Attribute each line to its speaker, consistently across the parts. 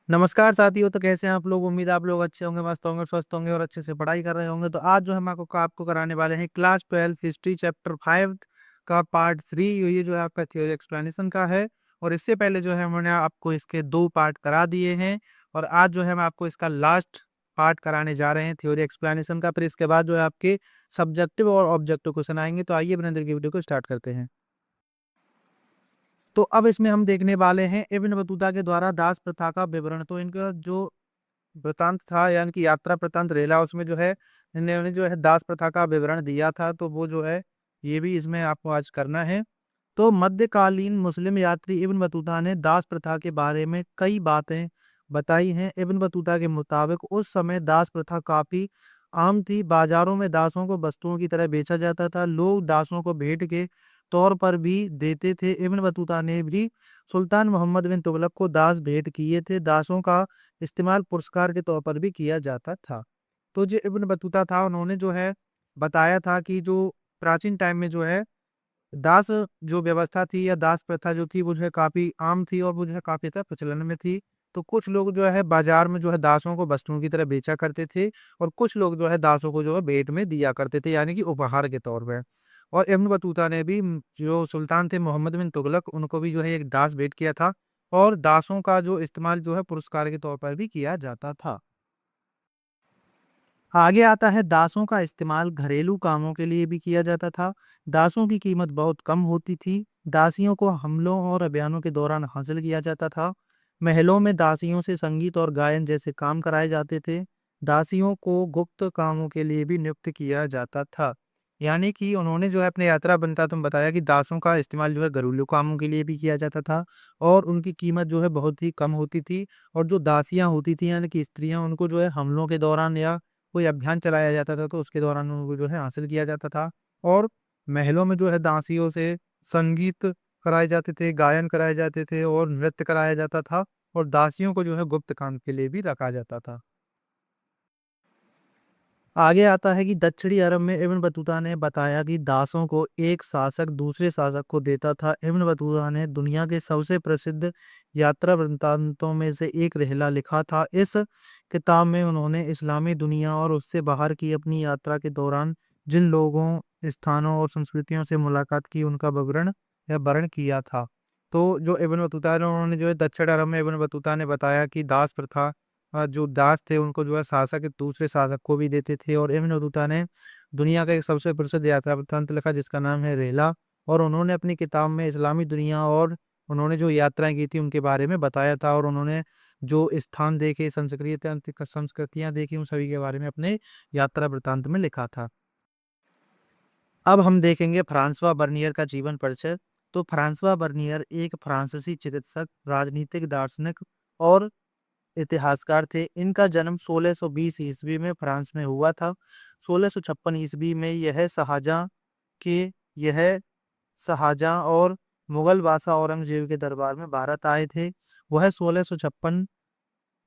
Speaker 1: नमस्कार साथियों। तो कैसे हैं आप लोग? उम्मीद है आप लोग अच्छे होंगे, मस्त होंगे, स्वस्थ होंगे और अच्छे से पढ़ाई कर रहे होंगे। तो आज जो हम आपको कराने वाले हैं क्लास 12 हिस्ट्री चैप्टर 5 का पार्ट 3। ये जो है आपका थ्योरी एक्सप्लेनेशन का है। और इससे पहले जो है मैंने आपको इसके 2 पार्ट करा दिए हैं। और आज जो है मैं आपको इसका लास्ट पार्ट कराने जा रहे हैं थ्योरी एक्सप्लेनेशन का। फिर इसके बाद जो है आपके सब्जेक्टिव और ऑब्जेक्टिव क्वेश्चन आएंगे। तो आइए बिना देर की वीडियो को स्टार्ट करते हैं। तो अब इसमें हम देखने वाले हैं इब्न बतूता के द्वारा दास प्रथा का विवरण। तो इनका जो वृतांत था यानी कि यात्रा वृतांत रेला, उसमें जो है इन्होंने जो है दास प्रथा का विवरण दिया था। तो वो जो है ये भी इसमें आपको आज करना है। तो मध्यकालीन मुस्लिम यात्री इब्न बतूता ने दास प्रथा के बारे में कई बातें बताई हैं। इब्न बतूता के मुताबिक उस समय दास प्रथा काफी आम थी। बाजारों में दासों को वस्तुओं की तरह बेचा जाता था। लोग दासों को भेंट के तौर पर भी देते थे। इब्न बतूता ने भी सुल्तान मोहम्मद बिन तुगलक को दास भेंट किए थे। दासों का इस्तेमाल पुरस्कार के तौर पर भी किया जाता था। तो जो इब्न बतूता था उन्होंने जो है बताया था कि जो प्राचीन टाइम में जो है दास जो व्यवस्था थी या दास प्रथा जो थी वो जो है काफी आम थी और वो जो है काफी ज्यादा प्रचलन में थी। तो कुछ लोग जो है बाजार में जो है दासों को वस्तुओं की तरह बेचा करते थे। और कुछ लोग जो है दासों को जो है भेंट में दिया करते थे यानी कि उपहार के तौर पर। और इब्न बतूता ने भी जो सुल्तान थे मोहम्मद बिन तुगलक उनको भी जो है एक दास भेंट किया था। और दासों का जो इस्तेमाल जो है पुरस्कार के तौर पर भी किया जाता था। आगे आता है दासों का इस्तेमाल घरेलू कामों के लिए भी किया जाता था। दासों की कीमत बहुत कम होती थी। दासियों को हमलों और अभियानों के दौरान हासिल किया जाता था। महलों में दासियों से संगीत और गायन जैसे काम कराए जाते थे। दासियों को गुप्त कामों के लिए भी नियुक्त किया जाता था। यानी कि उन्होंने जो है अपने यात्रा बनता तुम बताया कि दासों का इस्तेमाल जो है घरेलू कामों के लिए भी किया जाता था। और उनकी कीमत जो है बहुत ही कम होती थी। और जो दासियां होती थी यानी कि स्त्रियां, उनको जो है हमलों के दौरान या कोई अभियान चलाया जाता था तो उसके दौरान उनको जो है हासिल किया जाता था। और महलों में जो है दासियों से संगीत कराए जाते थे, गायन कराए जाते थे और नृत्य कराया जाता था। और दासियों को जो है गुप्त काम के लिए भी रखा जाता था। आगे आता है कि दक्षिणी अरब में इब्न बतूता ने बताया कि दासों को एक शासक दूसरे शासक को देता था। इब्न बतूता ने दुनिया के सबसे प्रसिद्ध यात्रा वृत्तांतों में से एक रहला लिखा था। इस किताब में उन्होंने इस्लामी दुनिया और उससे बाहर की अपनी यात्रा के दौरान जिन लोगों, स्थानों और संस्कृतियों से मुलाकात की उनका विवरण या वर्णन किया था। तो जो इब्न बतूता है उन्होंने जो है दक्षिण अरब में इब्न बतूता ने बताया कि दास प्रथा जो दास थे उनको जो है शासक एक दूसरे शासक को भी देते थे। और इब्न बतूता ने दुनिया का एक सबसे प्रसिद्ध यात्रा वृत्तांत लिखा जिसका नाम है रेला। और उन्होंने अपनी किताब में इस्लामी दुनिया और उन्होंने जो यात्राएं की थी उनके बारे में बताया था। और उन्होंने जो स्थान देखे, संस्कृतियां देखी, उन सभी के बारे में अपने यात्रा वृत्तांत में लिखा था। अब हम देखेंगे फ्रांसवा बर्नियर का जीवन परिचय। तो फ्रांसवा बर्नियर एक फ्रांसीसी चिकित्सक, राजनीतिक दार्शनिक और इतिहासकार थे। इनका जन्म 1620 ईस्वी में फ्रांस में हुआ था। 1656 ईस्वी में के यह शाहजहां और मुगल बादशाह औरंगजेब के दरबार में भारत आए थे। वह 1656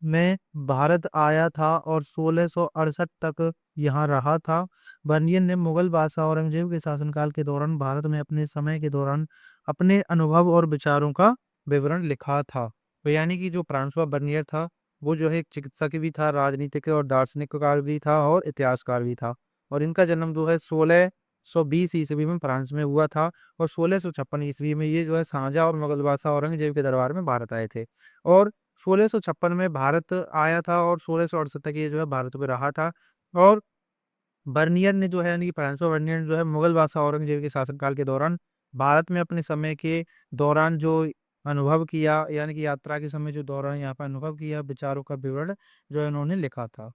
Speaker 1: में भारत आया था और 1668 तक यहाँ रहा था। बर्नियर ने मुगल बादशाह औरंगजेब के शासनकाल के दौरान भारत में अपने समय के दौरान अपने अनुभव और विचारों का विवरण लिखा था। तो यानी कि जो फ्रांसवा बर्नियर था वो जो है एक चिकित्सक भी था, राजनीतिक और दार्शनिककार भी था और इतिहासकार भी था। और इनका जन्म जो है 1620 ईस्वी में फ्रांस में हुआ था। और 1656 ईस्वी में ये जो है शाहजहां और मुगल बादशाह औरंगजेब के दरबार में भारत आए थे। और 1656 में भारत आया था और 1668 तक ये जो है भारत में रहा था। और बर्नियर ने जो है यानी कि फ्रांसवा बर्नियर ने जो है मुगल बादशाह औरंगजेब के शासनकाल के दौरान भारत में अपने समय के दौरान जो अनुभव किया यानी कि यात्रा के समय जो दौरान यहाँ पर अनुभव किया, विचारों का विवरण जो है उन्होंने लिखा था।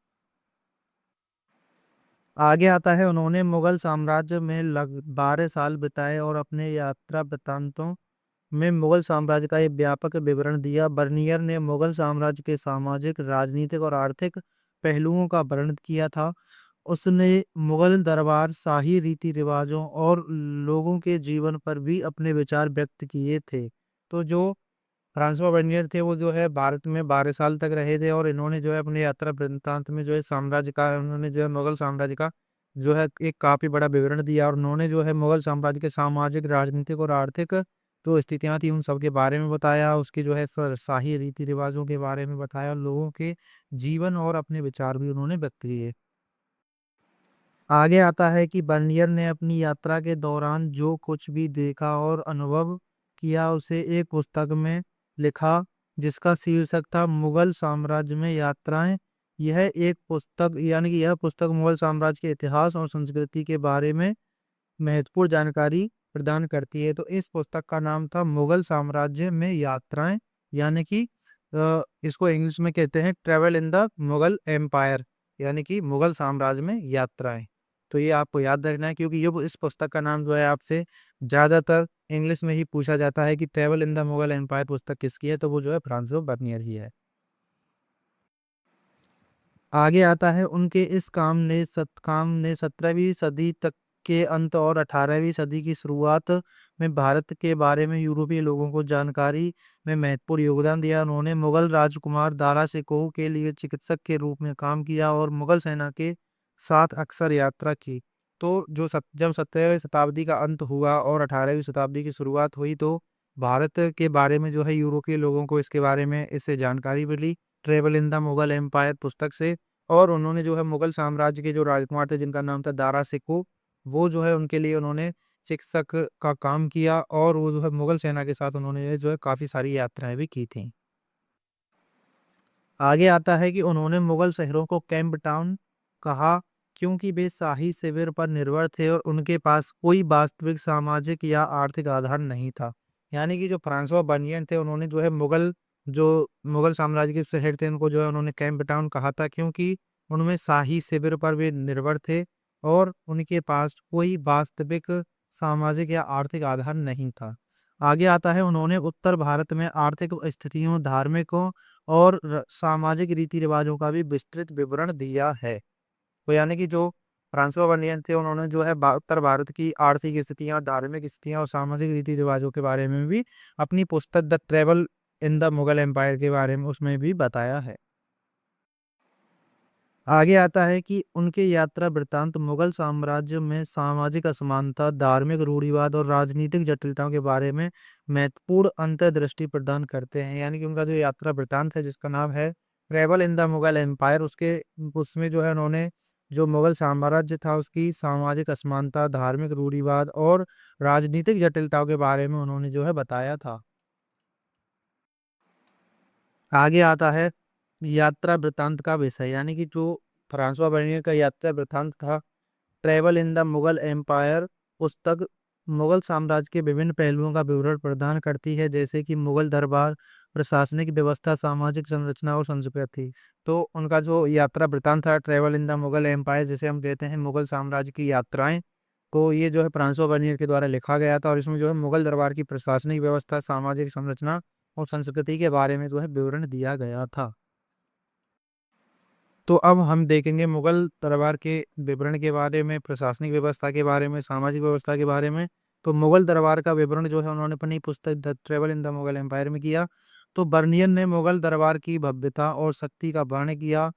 Speaker 1: आगे आता है उन्होंने मुगल साम्राज्य में लग 12 साल बिताए और अपने यात्रा वृत्तांतों में मुगल साम्राज्य का एक व्यापक विवरण दिया। बर्नियर ने मुगल साम्राज्य के सामाजिक, राजनीतिक और आर्थिक पहलुओं का वर्णन किया था। उसने मुगल दरबार, शाही रीति रिवाजों और लोगों के जीवन पर भी अपने विचार व्यक्त किए थे। तो जो फ्रांसवा बर्नियर थे वो जो है भारत में 12 साल तक रहे थे। और इन्होंने जो है अपने यात्रा वृत्तांत में जो है साम्राज्य का उन्होंने जो है मुगल साम्राज्य का जो है एक काफी बड़ा विवरण दिया। और उन्होंने जो है मुगल साम्राज्य के सामाजिक, राजनीतिक और आर्थिक तो स्थितियाँ थी उन सब के बारे में बताया, उसके जो है शाही रीति-रिवाज़ों के बारे में बताया, लोगों के जीवन और अपने विचार भी उन्होंने व्यक्त किए। आगे आता है कि बर्नियर ने अपनी यात्रा के दौरान जो कुछ भी देखा और अनुभव किया उसे एक पुस्तक में लिखा, जिसका शीर्षक था मुगल साम्राज्य में यात्राएं। यह एक पुस्तक यानी कि यह पुस्तक मुगल साम्राज्य के इतिहास और संस्कृति के बारे में महत्वपूर्ण जानकारी प्रदान करती है। तो इस पुस्तक का नाम था मुगल साम्राज्य में यात्राएं, यानी कि इसको इंग्लिश में कहते हैं travel in the Mughal empire, यानी कि मुगल साम्राज्य में यात्राएं। तो ये आपको याद रखना है, क्योंकि ये इस पुस्तक का नाम जो है आपसे ज्यादातर इंग्लिश में ही पूछा जाता है कि travel in the Mughal empire पुस्तक किसकी है, तो वो जो है फ्रांसिस बर्नियर ही है। आगे आता है उनके इस काम ने 17वीं सदी तक के अंत और 18वीं सदी की शुरुआत में भारत के बारे में यूरोपीय लोगों को जानकारी में महत्वपूर्ण योगदान दिया। उन्होंने मुगल राजकुमार दारा शिकोह के लिए चिकित्सक के रूप में काम किया और मुगल सेना के साथ अक्सर यात्रा की। तो जब 17वीं शताब्दी का अंत हुआ और 18वीं शताब्दी की शुरुआत हुई, तो भारत के बारे में जो है यूरोपीय लोगों को इसके बारे में इससे जानकारी मिली, travel in the Mughal empire पुस्तक से। और उन्होंने जो है मुगल साम्राज्य के जो राजकुमार थे जिनका नाम था दारा शिकोह, वो जो है उनके लिए उन्होंने चिकित्सक का काम किया और वो जो है मुगल सेना के साथ उन्होंने जो है काफ़ी सारी यात्राएँ भी की थी। आगे आता है कि उन्होंने मुगल शहरों को कैंप टाउन कहा, क्योंकि वे शाही शिविर पर निर्भर थे और उनके पास कोई वास्तविक सामाजिक या आर्थिक आधार नहीं था। यानी कि जो फ्रांसवा बर्नियर थे उन्होंने जो है जो मुगल साम्राज्य के शहर थे उनको जो है उन्होंने कैंप टाउन कहा था, क्योंकि उनमें शाही शिविर पर वे निर्भर थे और उनके पास कोई वास्तविक सामाजिक या आर्थिक आधार नहीं था। आगे आता है उन्होंने उत्तर भारत में आर्थिक स्थितियों, धार्मिकों और सामाजिक रीति रिवाजों का भी विस्तृत विवरण दिया है। तो यानी कि जो फ्रांसिस बर्नियर थे उन्होंने जो है उत्तर भारत की आर्थिक स्थितियां, धार्मिक स्थितियां और सामाजिक रीति रिवाजों के बारे में भी अपनी पुस्तक the travel in the Mughal empire के बारे में उसमें भी बताया है। आगे आता है कि उनके यात्रा वृत्तांत मुगल साम्राज्य में सामाजिक असमानता, धार्मिक रूढ़िवाद और राजनीतिक जटिलताओं के बारे में महत्वपूर्ण अंतर्दृष्टि प्रदान करते हैं। यानी कि उनका जो यात्रा वृत्तांत है जिसका नाम है travel in the Mughal empire, उसके उसमें जो है उन्होंने जो मुगल साम्राज्य था उसकी सामाजिक असमानता, धार्मिक रूढ़िवाद और राजनीतिक जटिलताओं के बारे में उन्होंने जो है बताया था। आगे आता है यात्रा वृत्तांत का विषय, यानी कि जो फ्रांसवा बर्नियर का यात्रा वृत्तांत था, travel in the Mughal empire पुस्तक मुगल साम्राज्य के विभिन्न पहलुओं का विवरण प्रदान करती है, जैसे कि मुगल दरबार, प्रशासनिक व्यवस्था, सामाजिक संरचना और संस्कृति। तो उनका जो यात्रा वृत्तांत था travel in the Mughal empire, जिसे हम कहते हैं मुगल साम्राज्य की यात्राएं, को ये जो है फ्रांसवा बर्नियर के द्वारा लिखा गया था और इसमें जो है मुगल दरबार की प्रशासनिक व्यवस्था, सामाजिक संरचना और संस्कृति के बारे में जो है विवरण दिया गया था। तो अब हम देखेंगे मुगल दरबार के विवरण के बारे में, प्रशासनिक व्यवस्था के बारे में, सामाजिक व्यवस्था के बारे में। तो मुगल दरबार का विवरण जो है उन्होंने अपनी पुस्तक the travel in the Mughal empire में किया। तो बर्नियर ने मुगल दरबार की भव्यता और शक्ति का वर्णन किया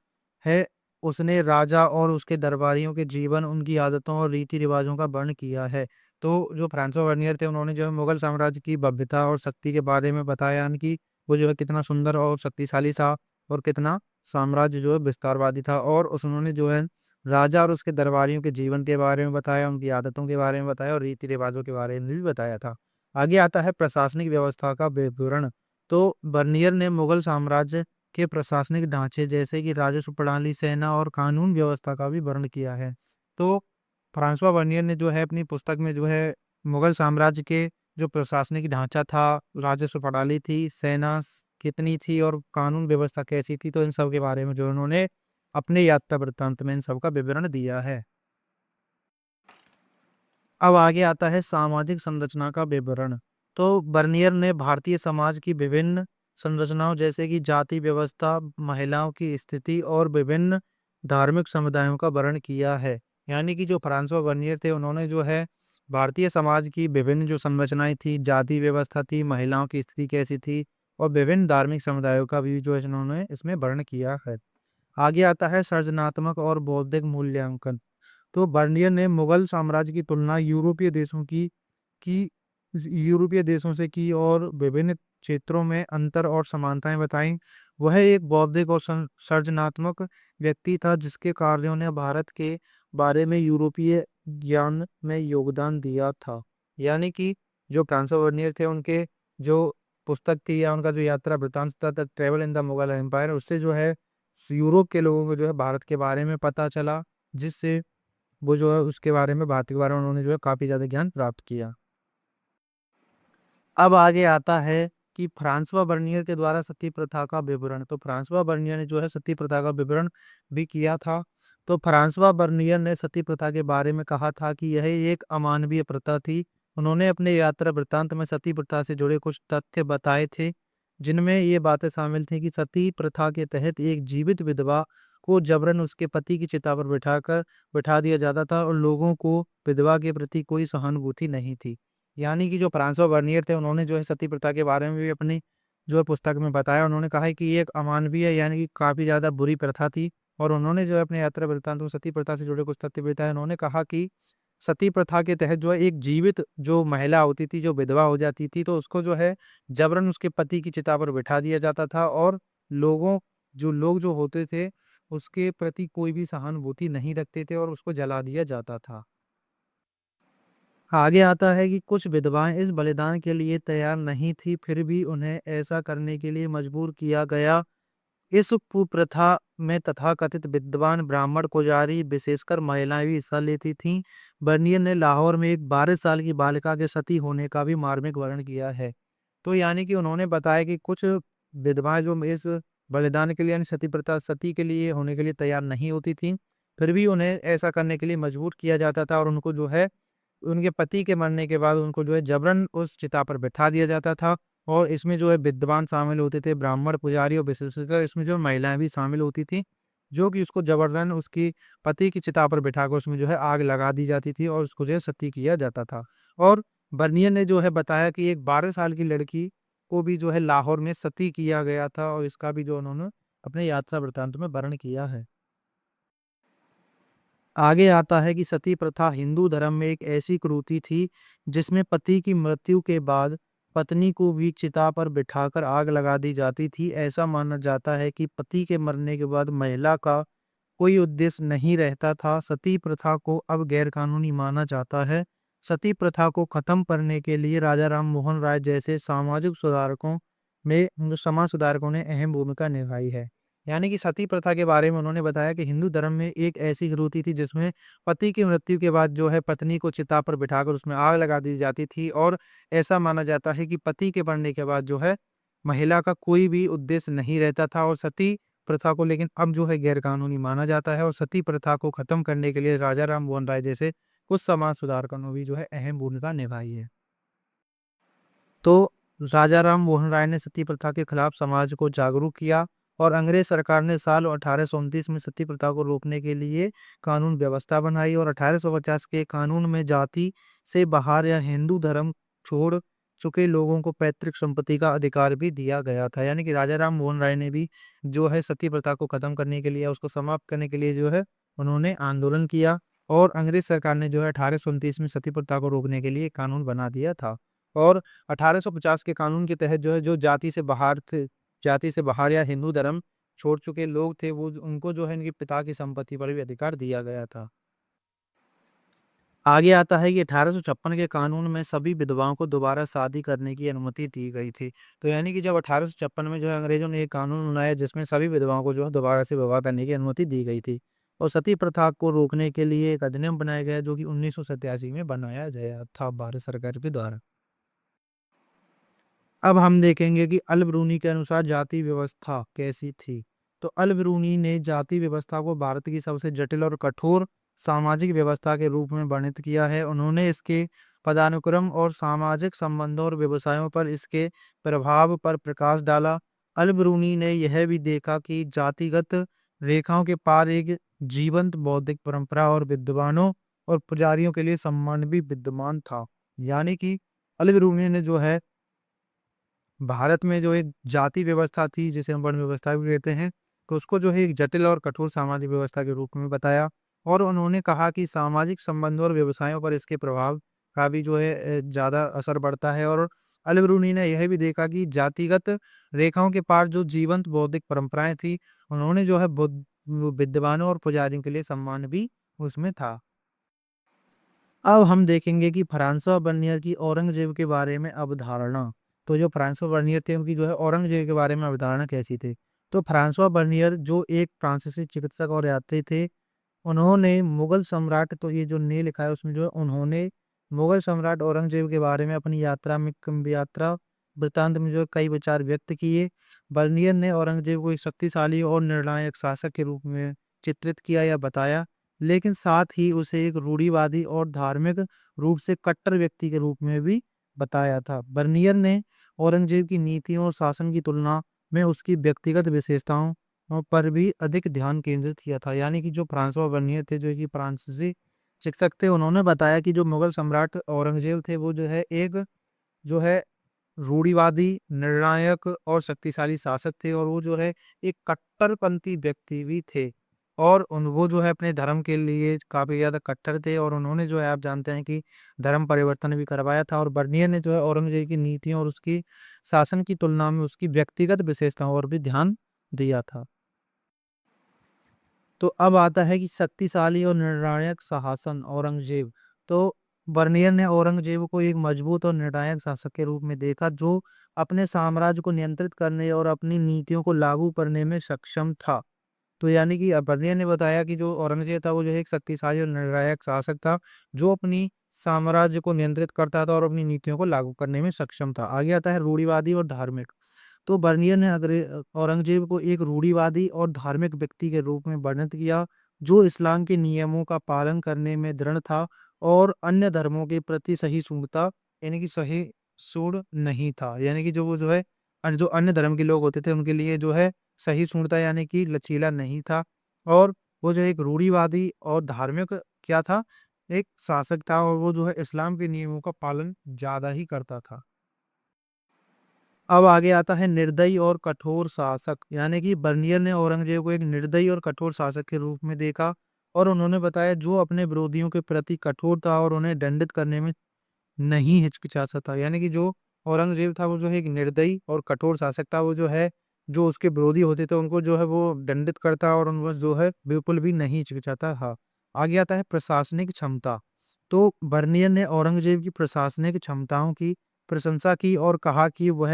Speaker 1: है। उसने राजा और उसके दरबारियों के जीवन, उनकी आदतों और रीति रिवाजों का वर्णन किया है। तो जो फ्रांसिस बर्नियर थे उन्होंने जो है मुगल साम्राज्य की भव्यता और शक्ति के बारे में बताया, यानी कि वो जो है कितना सुंदर और शक्तिशाली था और कितना साम्राज्य जो है विस्तारवादी था। और उन्होंने जो है राजा और उसके दरबारियों के जीवन के बारे में बताया, उनकी आदतों के बारे में बताया और रीति रिवाजों के बारे में भी बताया था। आगे आता है प्रशासनिक व्यवस्था का विवरण। तो बर्नियर ने मुगल साम्राज्य के प्रशासनिक ढांचे जैसे कि राजस्व प्रणाली, सेना और कानून व्यवस्था का भी वर्णन किया है। तो फ्रांसवा बर्नियर ने जो है अपनी पुस्तक में जो है मुगल साम्राज्य के जो प्रशासनिक ढांचा था, राजस्व प्रणाली थी, सेना कितनी थी और कानून व्यवस्था कैसी थी, तो इन सब के बारे में जो उन्होंने अपने यात्रा वृत्तांत में इन सब का विवरण दिया है। अब आगे आता है सामाजिक संरचना का विवरण। तो बर्नियर ने भारतीय समाज की विभिन्न संरचनाओं जैसे कि जाति व्यवस्था, महिलाओं की स्थिति और विभिन्न धार्मिक समुदायों का वर्णन किया है। यानी कि जो फ्रांसवा बर्नियर थे उन्होंने जो है भारतीय समाज की विभिन्न जो संरचनाएं थी, जाति व्यवस्था थी, महिलाओं की स्थिति कैसी थी और विभिन्न धार्मिक समुदायों का भी जो है इन्होंने इसमें वर्णन किया है। आगे आता है सृजनात्मक और बौद्धिक मूल्यांकन। तो बर्नियर ने मुगल साम्राज्य की तुलना यूरोपीय देशों की यूरोपीय देशों से की और विभिन्न क्षेत्रों में अंतर और समानताएं बताई। वह एक बौद्धिक और सर्जनात्मक व्यक्ति था जिसके कार्यों ने भारत के बारे में यूरोपीय ज्ञान में योगदान दिया था। यानी कि जो फ्रांसो वर्नियर थे उनके जो पुस्तक थी या उनका जो यात्रा वृत्तांत था the travel in the Mughal empire, उससे जो है यूरोप के लोगों को जो है भारत के बारे में पता चला, जिससे वो जो है उसके बारे में भारत के बारे में उन्होंने जो है काफी ज्यादा ज्ञान प्राप्त किया। अब आगे आता है कि फ्रांसवा बर्नियर के द्वारा सती प्रथा का विवरण। तो फ्रांसवा बर्नियर ने जो है सती प्रथा का विवरण भी किया था। तो फ्रांसवा बर्नियर ने सती प्रथा के बारे में कहा था कि यह एक अमानवीय प्रथा थी। उन्होंने अपने यात्रा वृत्तांत में सती प्रथा से जुड़े कुछ तथ्य बताए थे, जिनमें ये बातें शामिल थी कि सती प्रथा के तहत एक जीवित विधवा को जबरन उसके पति की चिता पर बिठा दिया जाता था और लोगों को विधवा के प्रति कोई सहानुभूति नहीं थी। यानी कि जो फ्रांसवा बर्नियर थे उन्होंने जो है सती प्रथा के बारे में भी अपनी जो है पुस्तक में बताया। उन्होंने कहा है कि ये एक अमानवीय यानी कि काफी ज्यादा बुरी प्रथा थी, और उन्होंने जो है अपने यात्रा वृत्तांत में सती प्रथा से जुड़े कुछ तथ्य बताए। उन्होंने कहा कि सती प्रथा के तहत जो है एक जीवित जो महिला होती थी, जो विधवा हो जाती थी, तो उसको जो है जबरन उसके पति की चिता पर बिठा दिया जाता था, और लोग जो होते थे उसके प्रति कोई भी सहानुभूति नहीं रखते थे और उसको जला दिया जाता था। आगे आता है कि कुछ विधवाएं इस बलिदान के लिए तैयार नहीं थी, फिर भी उन्हें ऐसा करने के लिए मजबूर किया गया। इस कुप्रथा में तथाकथित विद्वान ब्राह्मण पुजारी विशेषकर महिलाएं भी हिस्सा लेती थीं। बर्नियर ने लाहौर में एक 12 साल की बालिका के सती होने का भी मार्मिक वर्णन किया है। तो यानी कि उन्होंने बताया कि कुछ विधवाएं जो इस बलिदान के लिए यानी सती प्रथा सती के लिए होने के लिए तैयार नहीं होती थी, फिर भी उन्हें ऐसा करने के लिए मजबूर किया जाता था, और उनको जो है उनके पति के मरने के बाद उनको जो है जबरन उस चिता पर बिठा दिया जाता था। और इसमें जो है विद्वान शामिल होते थे, ब्राह्मण पुजारी और विशेषकर इसमें जो महिलाएं भी शामिल होती थी, जो कि उसको जबरन उसकी पति की चिता पर बिठाकर उसमें जो है आग लगा दी जाती थी और उसको जो है सती किया जाता था। और बर्नियर ने जो है बताया कि एक 12 साल की लड़की को भी जो है लाहौर में सती किया गया था, और इसका भी जो उन्होंने अपने यात्रा वृत्तांत में वर्णन किया है। आगे आता है कि सती प्रथा हिंदू धर्म में एक ऐसी कुरीति थी जिसमें पति की मृत्यु के बाद पत्नी को भी चिता पर बिठाकर आग लगा दी जाती थी। ऐसा माना जाता है कि पति के मरने के बाद महिला का कोई उद्देश्य नहीं रहता था। सती प्रथा को अब गैरकानूनी माना जाता है। सती प्रथा को खत्म करने के लिए राजा राम मोहन राय जैसे समाज सुधारकों ने अहम भूमिका निभाई है। यानी कि सती प्रथा के बारे में उन्होंने बताया कि हिंदू धर्म में एक ऐसी कुरीति थी जिसमें पति की मृत्यु के बाद जो है पत्नी को चिता पर बिठाकर उसमें आग लगा दी जाती थी, और ऐसा माना जाता है कि पति के मरने के बाद जो है महिला का कोई भी उद्देश्य नहीं रहता था। और सती प्रथा को लेकिन अब जो है गैरकानूनी माना जाता है, और सती प्रथा को खत्म करने के लिए राजा राम मोहन राय जैसे कुछ समाज सुधारकों ने भी जो है अहम भूमिका निभाई है। तो राजा राम मोहन राय ने सती प्रथा के खिलाफ समाज को जागरूक किया, और अंग्रेज सरकार ने साल 1829 में सती प्रथा को रोकने के लिए कानून व्यवस्था बनाई, और 1850 के कानून में जाति से बाहर या हिंदू धर्म छोड़ चुके लोगों को पैतृक संपत्ति का अधिकार भी दिया गया था। यानी कि राजा राम मोहन राय ने भी जो है सती प्रथा को खत्म करने के लिए, उसको समाप्त करने के लिए जो है उन्होंने आंदोलन किया, और अंग्रेज सरकार ने जो है 1829 में सती प्रथा को रोकने के लिए कानून बना दिया था। और 1850 के कानून के तहत जो है जो जाति से बाहर या हिंदू धर्म छोड़ चुके लोग थे, वो उनको जो है इनके पिता की संपत्ति पर भी अधिकार दिया गया था। आगे आता है कि 1856 के कानून में सभी विधवाओं को दोबारा शादी करने की अनुमति दी गई थी। तो यानी कि जब 1856 में जो है अंग्रेजों ने एक कानून बनाया जिसमें सभी विधवाओं को जो है दोबारा से विवाह करने की अनुमति दी गई थी, और सती प्रथा को रोकने के लिए एक अधिनियम बनाया गया जो कि 1987 में बनाया गया था भारत सरकार के द्वारा। अब हम देखेंगे कि अल ब्रूनी के अनुसार जाति व्यवस्था कैसी थी। तो अल ब्रूनी ने जाति व्यवस्था को भारत की सबसे जटिल और कठोर सामाजिक व्यवस्था के रूप में वर्णित किया है। उन्होंने इसके पदानुक्रम और सामाजिक संबंधों और व्यवसायों पर इसके प्रभाव पर प्रकाश डाला। अल ब्रूनी ने यह भी देखा कि जातिगत रेखाओं के पार एक जीवंत बौद्धिक परंपरा और विद्वानों और पुजारियों के लिए सम्मान भी विद्यमान था। यानी कि अल ब्रूनी ने जो है भारत में जो एक जाति व्यवस्था थी जिसे हम वर्ण व्यवस्था भी कहते हैं, तो उसको जो है एक जटिल और कठोर सामाजिक व्यवस्था के रूप में बताया। और उन्होंने कहा कि सामाजिक संबंधों और व्यवसायों पर इसके प्रभाव का भी जो है ज़्यादा असर पड़ता है। और अल-बिरूनी ने यह भी देखा कि जातिगत रेखाओं के पार जो जीवंत बौद्धिक परंपराएँ थी, उन्होंने जो है विद्वानों और पुजारियों के लिए सम्मान भी उसमें था। अब हम देखेंगे कि फ्रांसवा बर्नियर की औरंगज़ेब के बारे में अवधारणा। तो जो फ्रांसवा बर्नियर थे, उनकी जो है औरंगज़ेब के बारे में अवधारणा कैसी थी? तो फ्रांसवा बर्नियर जो एक फ्रांसीसी चिकित्सक और यात्री थे, उन्होंने मुगल सम्राट, तो ये जो ने लिखा है उसमें जो है उन्होंने मुगल सम्राट औरंगज़ेब के बारे में अपनी यात्रा वृत्तांत में जो है कई विचार व्यक्त किए। बर्नियर ने औरंगज़ेब को एक शक्तिशाली और निर्णायक शासक के रूप में चित्रित किया या बताया, लेकिन साथ ही उसे एक रूढ़िवादी और धार्मिक रूप से कट्टर व्यक्ति के रूप में भी बताया था। बर्नियर ने औरंगज़ेब की नीतियों और शासन की तुलना में उसकी व्यक्तिगत विशेषताओं पर भी अधिक ध्यान केंद्रित किया था। यानी कि जो फ्रांसवा बर्नियर थे, जो कि फ्रांसीसी शिक्षक थे, उन्होंने बताया कि जो मुगल सम्राट औरंगज़ेब थे, वो जो है एक जो है रूढ़िवादी, निर्णायक और शक्तिशाली शासक थे, और वो जो है एक कट्टरपंथी व्यक्ति भी थे। और वो जो है अपने धर्म के लिए काफ़ी ज़्यादा कट्टर थे, और उन्होंने जो है आप जानते हैं कि धर्म परिवर्तन भी करवाया था। और बर्नियर ने जो है औरंगज़ेब की नीतियों और उसकी शासन की तुलना में उसकी व्यक्तिगत विशेषताओं पर भी ध्यान दिया था। तो अब आता है कि शक्तिशाली और निर्णायक शासन औरंगज़ेब। तो बर्नियर ने औरंगज़ेब को एक मजबूत और निर्णायक शासक के रूप में देखा, जो अपने साम्राज्य को नियंत्रित करने और अपनी नीतियों को लागू करने में सक्षम था। तो यानी कि बर्नियर ने बताया कि जो औरंगज़ेब था, वो जो है एक शक्तिशाली और निर्णायक शासक था, जो अपनी साम्राज्य को नियंत्रित करता था और अपनी नीतियों को लागू करने में सक्षम था। आगे आता है रूढ़िवादी और धार्मिक। तो बर्नियर ने औरंगज़ेब को एक रूढ़िवादी और धार्मिक व्यक्ति के रूप में वर्णित किया, जो इस्लाम के नियमों का पालन करने में दृढ़ था और अन्य धर्मों के प्रति सहिष्णुता, यानी कि सहिष्णु नहीं था। यानी कि जो वो जो है जो अन्य धर्म के लोग होते थे, उनके लिए जो है सहिष्णुता यानी कि लचीला नहीं था। और वो जो एक रूढ़िवादी और धार्मिक क्या था? एक शासक था, और वो जो है इस्लाम के नियमों का पालन ज़्यादा ही करता था। अब आगे आता है निर्दयी और कठोर शासक। यानी कि बर्नियर ने औरंगज़ेब को एक निर्दयी और कठोर शासक के रूप में देखा, और उन्होंने बताया जो अपने विरोधियों के प्रति कठोर था और उन्हें दंडित करने में नहीं हिचकिचाता था। यानी कि जो औरंगज़ेब था, वो जो है एक निर्दयी और कठोर शासक था। वो जो है, जो उसके विरोधी होते थे, उनको जो है वो दंडित करता और उन पर जो है बिल्कुल भी नहीं हिचकिचाता था। आगे आता है प्रशासनिक क्षमता। तो बर्नियर ने औरंगज़ेब की प्रशासनिक क्षमताओं की प्रशंसा की और कहा कि वह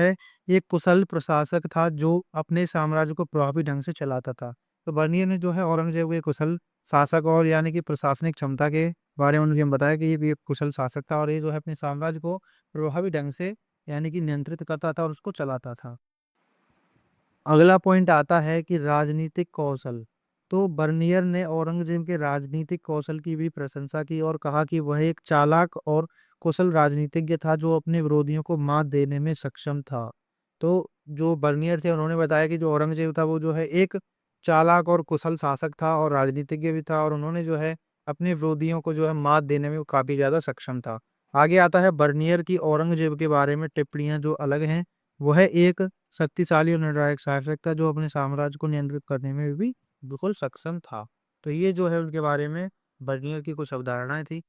Speaker 1: एक कुशल प्रशासक था, जो अपने साम्राज्य को प्रभावी ढंग से चलाता था। तो बर्नियर ने जो है औरंगज़ेब को एक कुशल शासक और यानी कि प्रशासनिक क्षमता के बारे में उन्होंने बताया कि ये भी एक कुशल शासक था, और ये जो है अपने साम्राज्य को प्रभावी ढंग से यानी कि नियंत्रित करता था और उसको चलाता था। अगला पॉइंट आता है कि राजनीतिक कौशल। तो बर्नियर ने औरंगज़ेब के राजनीतिक कौशल की भी प्रशंसा की और कहा कि वह एक चालाक और कुशल राजनीतिज्ञ था, जो अपने विरोधियों को मात देने में सक्षम था। तो जो बर्नियर थे, उन्होंने बताया कि जो औरंगज़ेब था, वो जो है एक चालाक और कुशल शासक था और राजनीतिज्ञ भी था, और उन्होंने जो है अपने विरोधियों को जो है मात देने में काफ़ी ज़्यादा सक्षम था। आगे आता है बर्नियर की औरंगज़ेब के बारे में टिप्पणियाँ जो अलग हैं। वह एक शक्तिशाली और निर्णायक शासक था, जो अपने साम्राज्य को नियंत्रित करने में भी बिल्कुल सक्षम था। तो ये जो है उनके बारे में बर्नियर की कुछ अवधारणाएँ थी।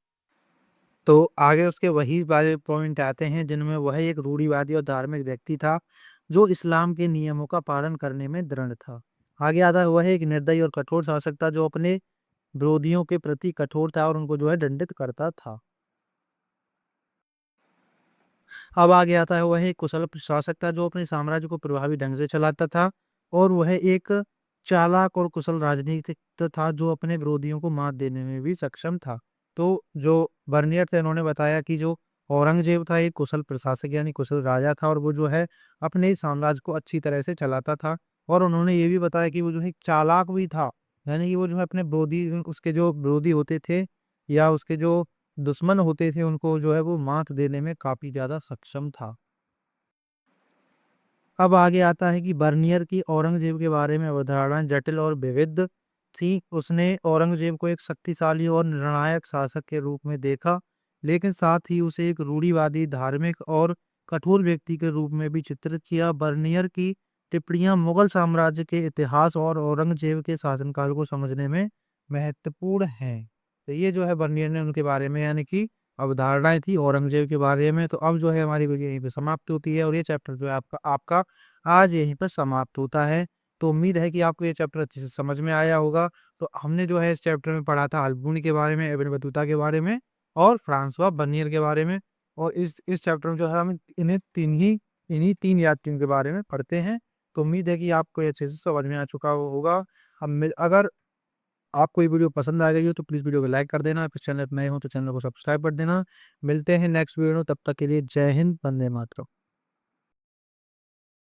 Speaker 1: तो आगे उसके वही वाले पॉइंट आते हैं, जिनमें वह एक रूढ़िवादी और धार्मिक व्यक्ति था, जो इस्लाम के नियमों का पालन करने में दृढ़ था। आगे आता है वह एक निर्दयी और कठोर शासक था, जो अपने विरोधियों के प्रति कठोर था और उनको जो है दंडित करता था। अब आगे आता है वह एक कुशल प्रशासक था, जो अपने साम्राज्य को प्रभावी ढंग से चलाता था, और वह एक चालाक और कुशल राजनीतिक था, जो अपने विरोधियों को मात देने में भी सक्षम था। तो जो बर्नियर थे, उन्होंने बताया कि जो औरंगजेब था एक कुशल प्रशासक यानी कुशल राजा था, और वो जो है अपने साम्राज्य को अच्छी तरह से चलाता था। और उन्होंने ये भी बताया कि वो जो है एक चालाक भी था, यानी कि वो जो है अपने विरोधी उसके जो विरोधी होते थे या उसके जो दुश्मन होते थे, उनको जो है वो मात देने में काफ़ी ज़्यादा सक्षम था। अब आगे आता है कि बर्नियर की औरंगज़ेब के बारे में अवधारणा जटिल और विविध थी। उसने औरंगज़ेब को एक शक्तिशाली और निर्णायक शासक के रूप में देखा, लेकिन साथ ही उसे एक रूढ़िवादी, धार्मिक और कठोर व्यक्ति के रूप में भी चित्रित किया। बर्नियर की टिप्पणियाँ मुगल साम्राज्य के इतिहास और औरंगज़ेब के शासनकाल को समझने में महत्वपूर्ण हैं। तो ये जो है बर्नियर ने उनके बारे में यानी कि अवधारणाएँ थी औरंगज़ेब के बारे में। तो अब जो है हमारी वीडियो यहीं पे समाप्त होती है और ये चैप्टर जो है आपका आपका आज यहीं पर समाप्त होता है। तो उम्मीद है कि आपको ये चैप्टर अच्छे से समझ में आया होगा। तो हमने जो है इस चैप्टर में पढ़ा था अल्बुनी के बारे में, इब्न बतूता के बारे में और फ्रांसवा बर्नियर के बारे में। और इस चैप्टर में जो है हम इन्हीं 3 यात्रियों के बारे में पढ़ते हैं। तो उम्मीद है कि आपको ये अच्छे से समझ में आ चुका होगा। अगर आपको ये वीडियो पसंद आ गई हो तो प्लीज़ वीडियो को लाइक कर देना। फिर चैनल पे नए हो तो चैनल को सब्सक्राइब कर देना। मिलते हैं नेक्स्ट वीडियो में, तब तक के लिए जय हिंद, वंदे मातरम।